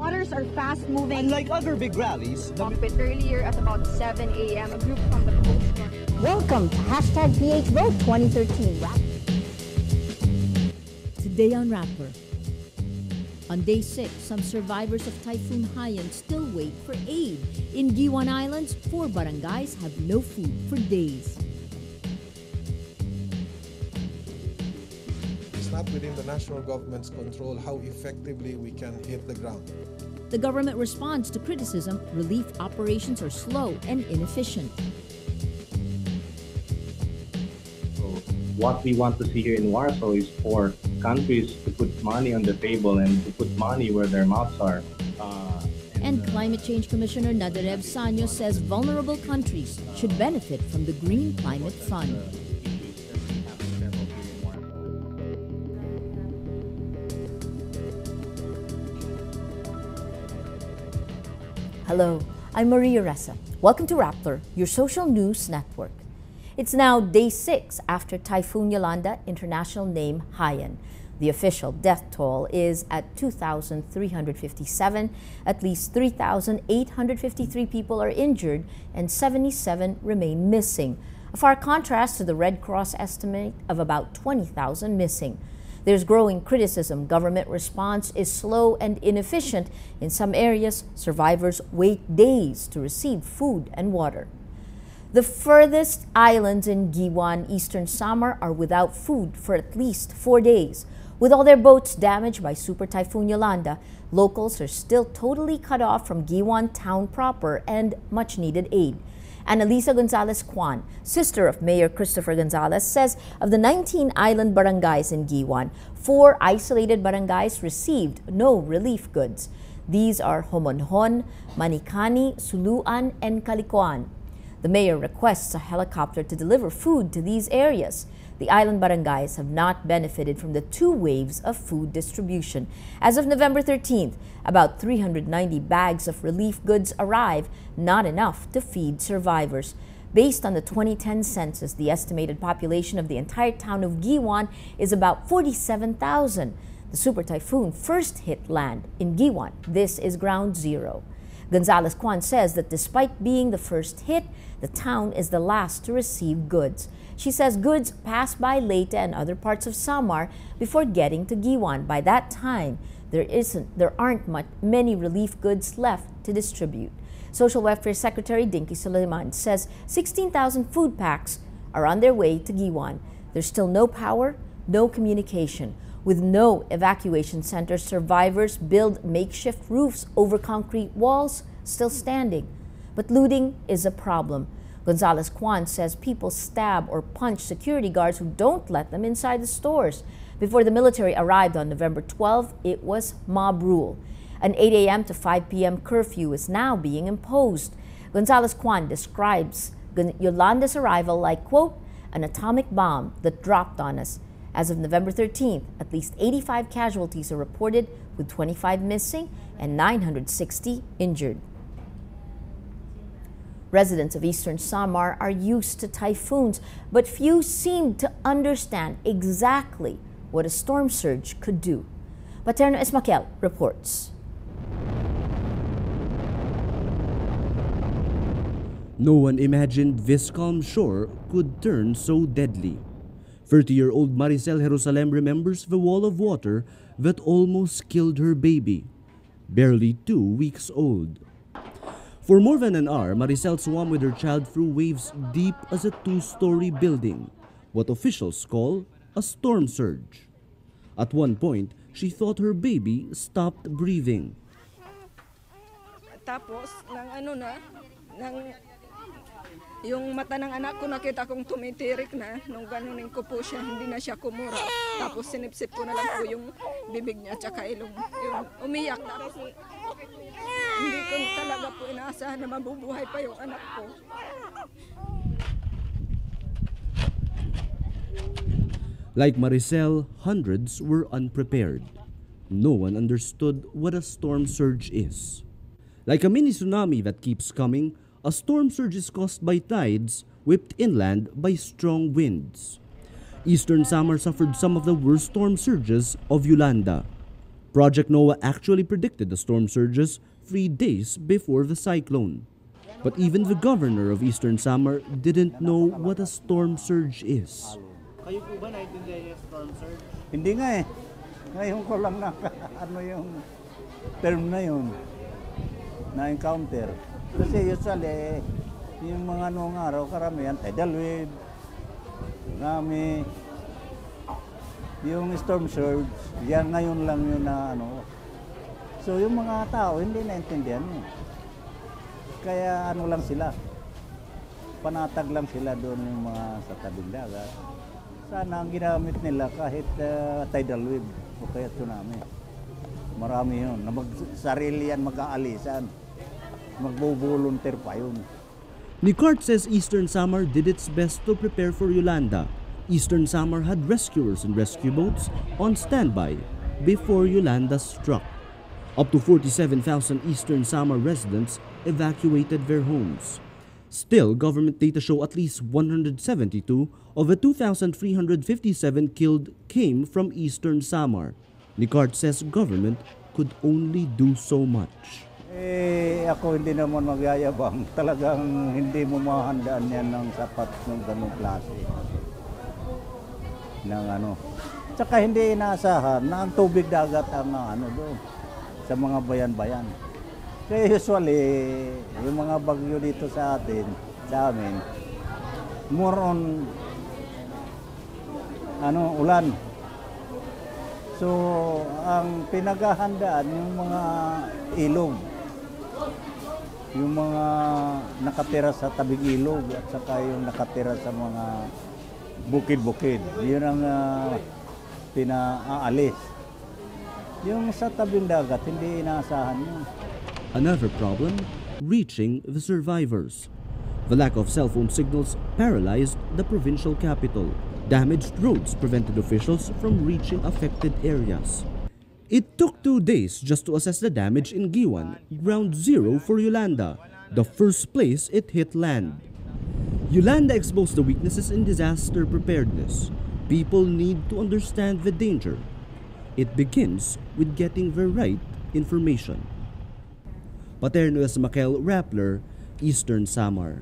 waters are fast-moving. Unlike other big rallies, Cockpit earlier at about 7 a.m. A group from the Coast Guard. Welcome to #PHVote 2013. Today on Rappler. On day 6, some survivors of Typhoon Haiyan still wait for aid. In Giwan Islands, 4 barangays have no food for days. It's not within the national government's control how effectively we can hit the ground. The government responds to criticism. Relief operations are slow and inefficient. What we want to see here in Warsaw is for countries to put money on the table and to put money where their mouths are. And Climate Change Commissioner Naderev Saño says vulnerable countries should benefit from the Green Climate Fund. Hello, I'm Maria Ressa. Welcome to Rappler, your social news network. It's now day 6 after Typhoon Yolanda, international name Haiyan. The official death toll is at 2,357. At least 3,853 people are injured and 77 remain missing. A far contrast to the Red Cross estimate of about 20,000 missing. There's growing criticism. Government response is slow and inefficient. In some areas, survivors wait days to receive food and water. The furthest islands in Giwan, eastern Samar, are without food for at least 4 days. With all their boats damaged by Super Typhoon Yolanda, locals are still totally cut off from Giwan town proper and much needed aid. Annalisa Gonzalez Kwan, sister of Mayor Christopher Gonzalez, says of the 19 island barangays in Giwan, 4 isolated barangays received no relief goods. These are Homonhon, Manicani, Suluan, and Calikuan. The mayor requests a helicopter to deliver food to these areas. The island barangays have not benefited from the 2 waves of food distribution. As of November 13th, about 390 bags of relief goods arrive, not enough to feed survivors. Based on the 2010 census, the estimated population of the entire town of Giwan is about 47,000. The super typhoon first hit land in Giwan. This is ground zero. Gonzalez Kwan says that despite being the first hit, the town is the last to receive goods. She says goods pass by Leyte and other parts of Samar before getting to Giwan. By that time, there aren't many relief goods left to distribute. Social Welfare Secretary Dinky Suleiman says 16,000 food packs are on their way to Giwan. There's still no power, no communication. With no evacuation centers, survivors build makeshift roofs over concrete walls still standing. But looting is a problem. Gonzalez Kwan says people stab or punch security guards who don't let them inside the stores. Before the military arrived on November 12, it was mob rule. An 8 a.m. to 5 p.m. curfew is now being imposed. Gonzalez Kwan describes Yolanda's arrival like, quote, an atomic bomb that dropped on us. As of November 13th, at least 85 casualties are reported, with 25 missing and 960 injured. Residents of eastern Samar are used to typhoons, but few seem to understand exactly what a storm surge could do. Paterno Esmaquel reports. No one imagined this calm shore could turn so deadly. 30-year-old Maricel Jerusalem remembers the wall of water that almost killed her baby, barely 2 weeks old. For more than an hour, Maricel swam with her child through waves deep as a 2-story building, what officials call a storm surge. At one point, she thought her baby stopped breathing. Tapos, yung mata ng anak ko nakita kong tumitirik na, nung ganunin ko po siya, hindi na siya kumura. Tapos sinipsip ko na lang po yung bibig niya tsaka ilong. Yung umiyak na po. Hindi ko talaga po inaasahan na mabubuhay pa yung anak ko. Like Maricel, hundreds were unprepared. No one understood what a storm surge is. Like a mini tsunami that keeps coming, a storm surge is caused by tides whipped inland by strong winds. Eastern Samar suffered some of the worst storm surges of Yolanda. Project NOAA actually predicted the storm surges 3 days before the cyclone. But even the governor of Eastern Samar didn't know what a storm surge is. Kayo po ba naintindihan yung storm surge? Hindi nga eh. Ngayon ko lang na ano yung term na yun, na-encounter. Kasi usually, yung mga noong araw, karamihan, tidal wave, tsunami, yung storm surge, yan ngayon lang yun na ano. So yung mga tao, hindi naintindihan yun. Kaya ano lang sila, panatag lang sila doon yung mga sa tabing dagat. Sana ang ginamit nila kahit tidal wave o kaya tsunami. Marami yun, na sarili yan mag-aalisan. Magbo-volunteer pa yun. Nicart says Eastern Samar did its best to prepare for Yolanda. Eastern Samar had rescuers and rescue boats on standby before Yolanda struck. Up to 47,000 Eastern Samar residents evacuated their homes. Still, government data show at least 172 of the 2,357 killed came from Eastern Samar. Nicart says government could only do so much. Ako hindi naman magyayabang. Talagang hindi mo mahandaan yan ng sapat ng ganong klase. Ng ano. Tsaka hindi inaasahan na ang tubig dagat ang ano doon sa mga bayan-bayan. Kaya usually, yung mga bagyo dito sa atin, sa amin, more on ulan. So, ang pinaghahandaan yung mga ilog. Yung mga nakatira sa tabing ilog at saka yung nakatira sa mga bukid-bukid. Yun ang pinaalis. Yung sa tabing dagat, hindi inaasahan yun. Another problem, reaching the survivors. The lack of cell phone signals paralyzed the provincial capital. Damaged roads prevented officials from reaching affected areas. It took 2 days just to assess the damage in Giwan, ground zero for Yolanda, the first place it hit land. Yolanda exposed the weaknesses in disaster preparedness. People need to understand the danger. It begins with getting the right information. Paterno Makel Rappler, Eastern Samar.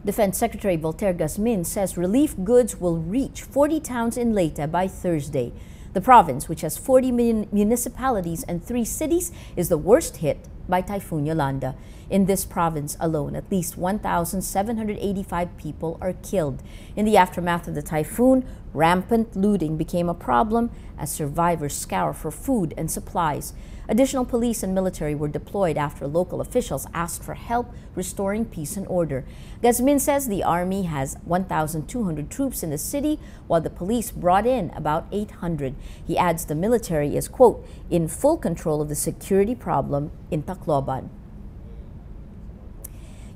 Defense Secretary Voltaire Gazmin says relief goods will reach 40 towns in Leyte by Thursday. The province, which has 40 municipalities and 3 cities, is the worst hit by Typhoon Yolanda. In this province alone, at least 1,785 people are killed. In the aftermath of the typhoon, rampant looting became a problem as survivors scour for food and supplies. Additional police and military were deployed after local officials asked for help restoring peace and order. Gazmin says the army has 1,200 troops in the city, while the police brought in about 800. He adds the military is, quote, in full control of the security problem in Tacloban.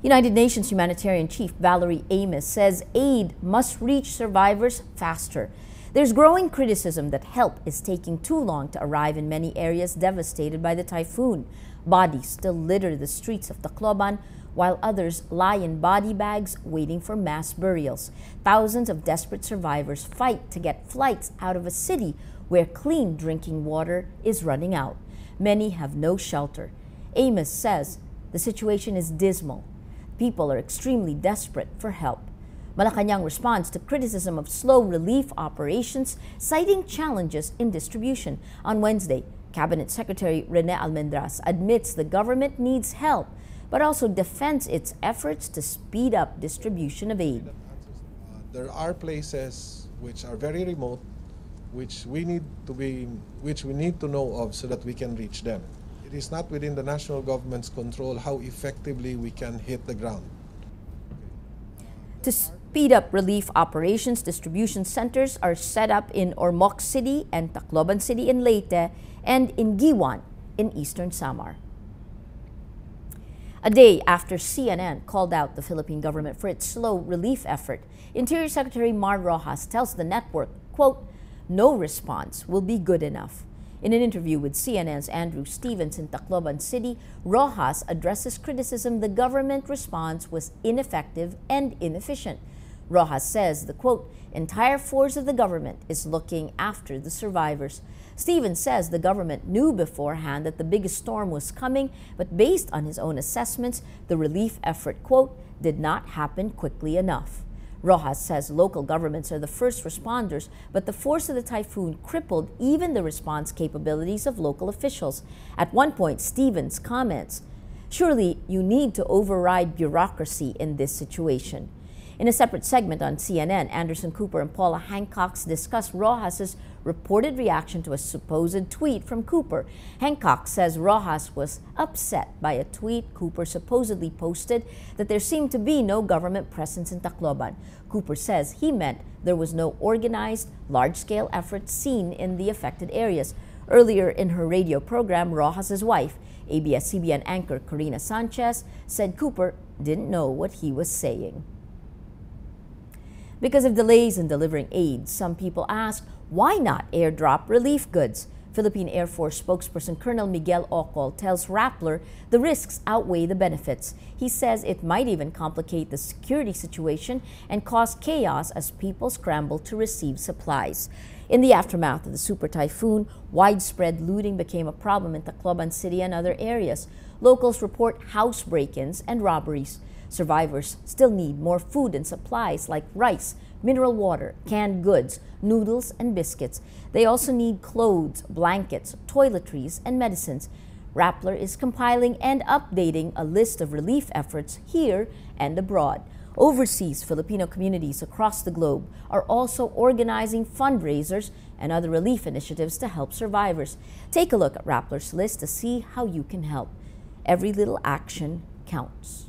United Nations Humanitarian Chief Valerie Amos says aid must reach survivors faster. There's growing criticism that help is taking too long to arrive in many areas devastated by the typhoon. Bodies still litter the streets of Tacloban, while others lie in body bags waiting for mass burials. Thousands of desperate survivors fight to get flights out of a city where clean drinking water is running out. Many have no shelter. Amos says the situation is dismal. People are extremely desperate for help. Malacanang responds to criticism of slow relief operations, citing challenges in distribution. On Wednesday, Cabinet Secretary Rene Almendras admits the government needs help, but also defends its efforts to speed up distribution of aid. There are places which are very remote, which we need to know of so that we can reach them. It is not within the national government's control how effectively we can hit the ground. To speed up relief operations, distribution centers are set up in Ormoc City and Tacloban City in Leyte and in Giwan in Eastern Samar. A day after CNN called out the Philippine government for its slow relief effort, Interior Secretary Mar Roxas tells the network, quote, no response will be good enough. In an interview with CNN's Andrew Stevens in Tacloban City, Roxas addresses criticism the government response was ineffective and inefficient. Roxas says the, quote, entire force of the government is looking after the survivors. Stevens says the government knew beforehand that the biggest storm was coming, but based on his own assessments, the relief effort, quote, did not happen quickly enough. Roxas says local governments are the first responders, but the force of the typhoon crippled even the response capabilities of local officials. At one point, Stevens comments, surely you need to override bureaucracy in this situation. In a separate segment on CNN, Anderson Cooper and Paula Hancock discuss Roxas's reported reaction to a supposed tweet from Cooper. Hancock says Roxas was upset by a tweet Cooper supposedly posted that there seemed to be no government presence in Tacloban. Cooper says he meant there was no organized, large-scale effort seen in the affected areas. Earlier in her radio program, Roxas's wife, ABS-CBN anchor Katerina Sanchez, said Cooper didn't know what he was saying. Because of delays in delivering aid, some people ask, why not airdrop relief goods? Philippine Air Force spokesperson Colonel Miguel Ocol tells Rappler the risks outweigh the benefits. He says it might even complicate the security situation and cause chaos as people scramble to receive supplies. In the aftermath of the super typhoon, widespread looting became a problem in Tacloban City and other areas. Locals report house break-ins and robberies. Survivors still need more food and supplies like rice, mineral water, canned goods, noodles, and biscuits. They also need clothes, blankets, toiletries, and medicines. Rappler is compiling and updating a list of relief efforts here and abroad. Overseas Filipino communities across the globe are also organizing fundraisers and other relief initiatives to help survivors. Take a look at Rappler's list to see how you can help. Every little action counts.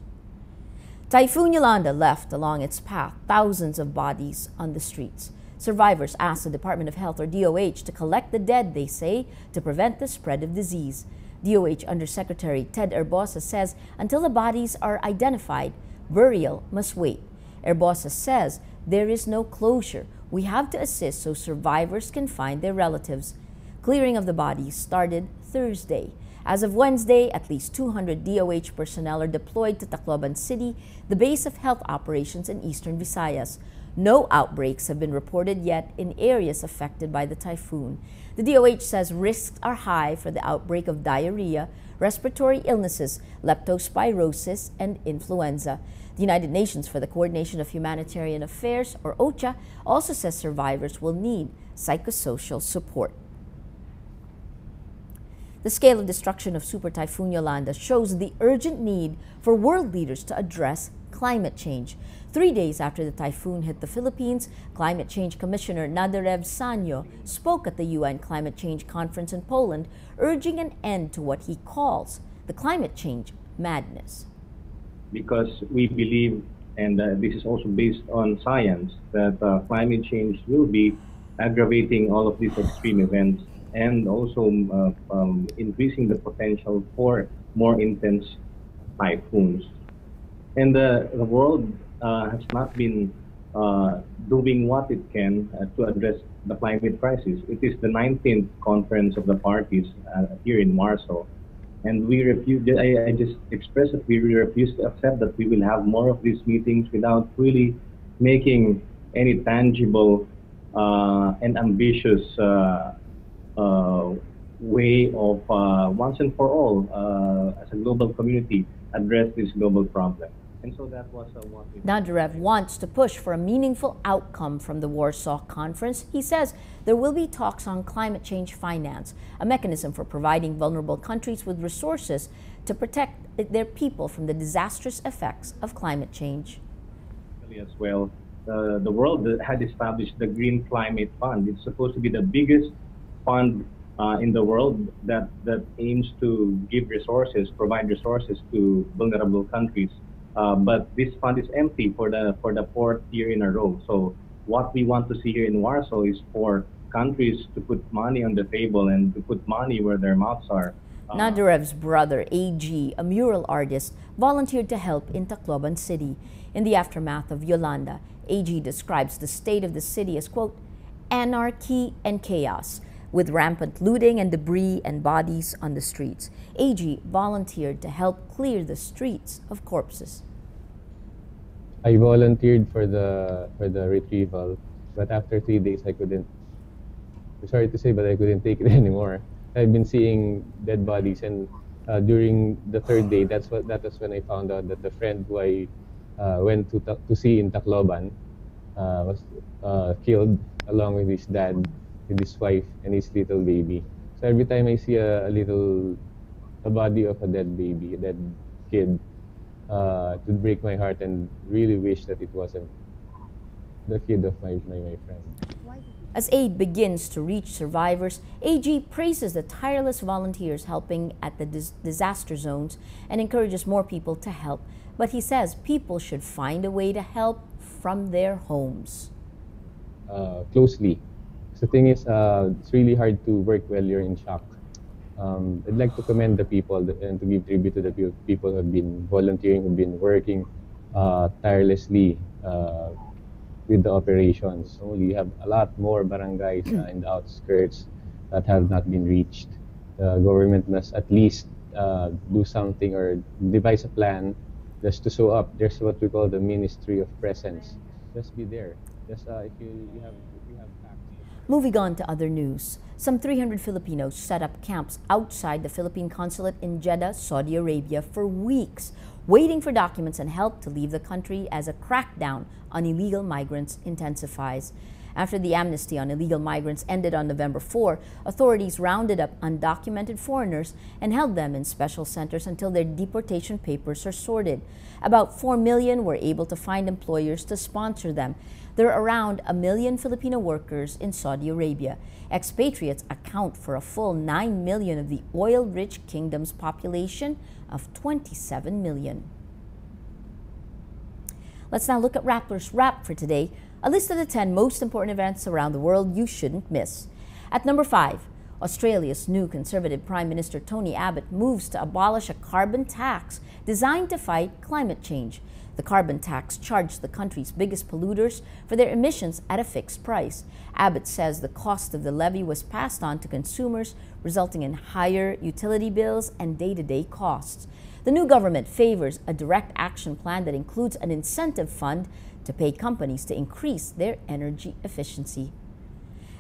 Typhoon Yolanda left along its path thousands of bodies on the streets. Survivors asked the Department of Health or DOH to collect the dead, they say, to prevent the spread of disease. DOH Undersecretary Ted Erbosa says until the bodies are identified, burial must wait. Erbosa says there is no closure. We have to assist so survivors can find their relatives. Clearing of the bodies started Thursday. As of Wednesday, at least 200 DOH personnel are deployed to Tacloban City, the base of health operations in eastern Visayas. No outbreaks have been reported yet in areas affected by the typhoon. The DOH says risks are high for the outbreak of diarrhea, respiratory illnesses, leptospirosis, and influenza. The United Nations for the Coordination of Humanitarian Affairs, or OCHA, also says survivors will need psychosocial support. The scale of destruction of Super Typhoon Yolanda shows the urgent need for world leaders to address climate change. 3 days after the typhoon hit the Philippines, Climate Change Commissioner Naderev Saño spoke at the UN Climate Change Conference in Poland, urging an end to what he calls the climate change madness. Because we believe, and this is also based on science, that climate change will be aggravating all of these extreme events and also increasing the potential for more intense typhoons. And the world has not been doing what it can to address the climate crisis. It is the 19th conference of the parties here in Warsaw. And we refuse, I just expressed that we refuse to accept that we will have more of these meetings without really making any tangible and ambitious way of once and for all, as a global community, address this global problem. And so that was what we... Naderev wants to push for a meaningful outcome from the Warsaw Conference. He says there will be talks on climate change finance, a mechanism for providing vulnerable countries with resources to protect their people from the disastrous effects of climate change. As well, the world had established the Green Climate Fund. It's supposed to be the biggest fund in the world that aims to give resources, provide resources to vulnerable countries. But this fund is empty for the fourth year in a row. So what we want to see here in Warsaw is for countries to put money on the table and to put money where their mouths are. Naderev's brother, AG, a mural artist, volunteered to help in Tacloban City. In the aftermath of Yolanda, AG describes the state of the city as, quote, anarchy and chaos, with rampant looting and debris and bodies on the streets. AG volunteered to help clear the streets of corpses. I volunteered for the retrieval, but after 3 days I couldn't. Sorry to say, but I couldn't take it anymore. I've been seeing dead bodies, and during the third day, that was when I found out that the friend who I went to see in Tacloban was killed along with his dad, with his wife and his little baby. So every time I see a body of a dead baby, a dead kid, it would break my heart and really wish that it wasn't the kid of my friend. As aid begins to reach survivors, AG praises the tireless volunteers helping at the disaster zones and encourages more people to help. But he says people should find a way to help from their homes. Closely. So the thing is, it's really hard to work while you're in shock. I'd like to commend the people and to give tribute to the people who have been volunteering, who have been working tirelessly with the operations. We have a lot more barangays in the outskirts that have not been reached. The government must at least do something or devise a plan just to show up. There's what we call the Ministry of Presence. Just be there. Just if you have facts. Moving on to other news, some 300 Filipinos set up camps outside the Philippine consulate in Jeddah, Saudi Arabia for weeks, waiting for documents and help to leave the country as a crackdown on illegal migrants intensifies. After the amnesty on illegal migrants ended on November 4, authorities rounded up undocumented foreigners and held them in special centers until their deportation papers are sorted. About 4 million were able to find employers to sponsor them. There are around 1 million Filipino workers in Saudi Arabia. Expatriates account for a full 9 million of the oil-rich kingdom's population of 27 million. Let's now look at Rappler's Wrap for today, a list of the 10 most important events around the world you shouldn't miss. At number 5, Australia's new Conservative Prime Minister Tony Abbott moves to abolish a carbon tax designed to fight climate change. The carbon tax charged the country's biggest polluters for their emissions at a fixed price. Abbott says the cost of the levy was passed on to consumers, resulting in higher utility bills and day-to-day costs. The new government favors a direct action plan that includes an incentive fund to pay companies to increase their energy efficiency.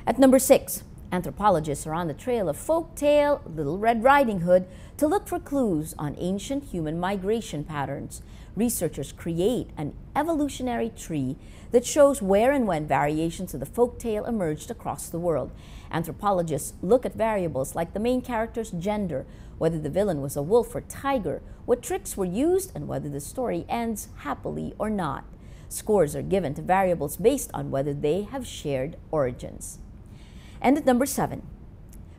At number 6, anthropologists are on the trail of folktale Little Red Riding Hood to look for clues on ancient human migration patterns. Researchers create an evolutionary tree that shows where and when variations of the folktale emerged across the world. Anthropologists look at variables like the main character's gender, whether the villain was a wolf or tiger, what tricks were used, and whether the story ends happily or not. Scores are given to variables based on whether they have shared origins. And at number 7,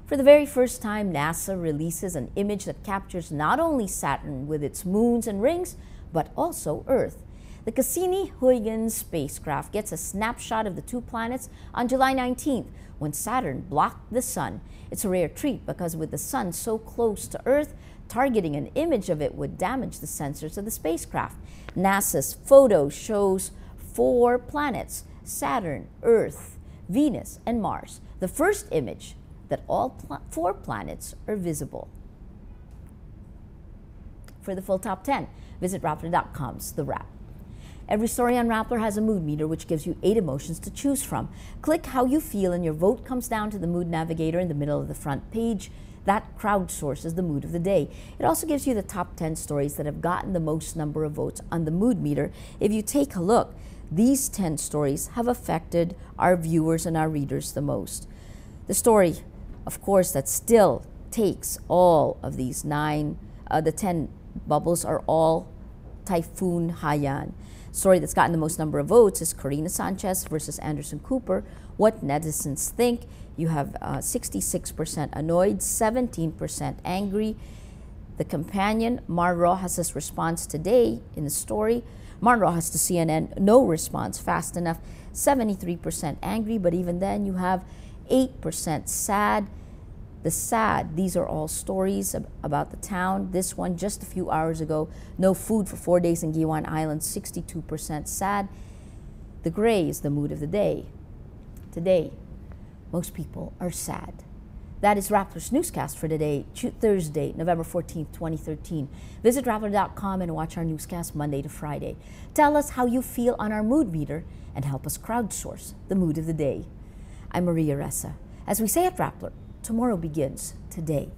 for the very first time, NASA releases an image that captures not only Saturn with its moons and rings, but also Earth. The Cassini-Huygens spacecraft gets a snapshot of the two planets on July 19th when Saturn blocked the Sun. It's a rare treat because with the Sun so close to Earth, targeting an image of it would damage the sensors of the spacecraft. NASA's photo shows 4 planets: Saturn, Earth, Venus, and Mars. The first image that all 4 planets are visible. For the full top 10, visit Rappler.com's The Wrap. Every story on Rappler has a mood meter which gives you 8 emotions to choose from. Click how you feel and your vote comes down to the mood navigator in the middle of the front page. That crowdsources the mood of the day. It also gives you the top 10 stories that have gotten the most number of votes on the mood meter. If you take a look, these 10 stories have affected our viewers and our readers the most. The story, of course, that still takes all of these 10 bubbles are all Typhoon Haiyan. Story that's gotten the most number of votes is Karina Sanchez versus Anderson Cooper, What Netizens Think. You have 66% annoyed, 17% angry. The companion, Mar Rojas' response today in the story, Mar Rojas to CNN, no response fast enough, 73% angry, but even then you have 8% sad. The sad, these are all stories about the town. This one just a few hours ago, no food for 4 days in Giwan Island, 62% sad. The gray is the mood of the day. Today, most people are sad. That is Rappler's Newscast for today, Thursday, November 14th, 2013. Visit Rappler.com and watch our newscast Monday to Friday. Tell us how you feel on our mood meter and help us crowdsource the mood of the day. I'm Maria Ressa. As we say at Rappler, tomorrow begins today.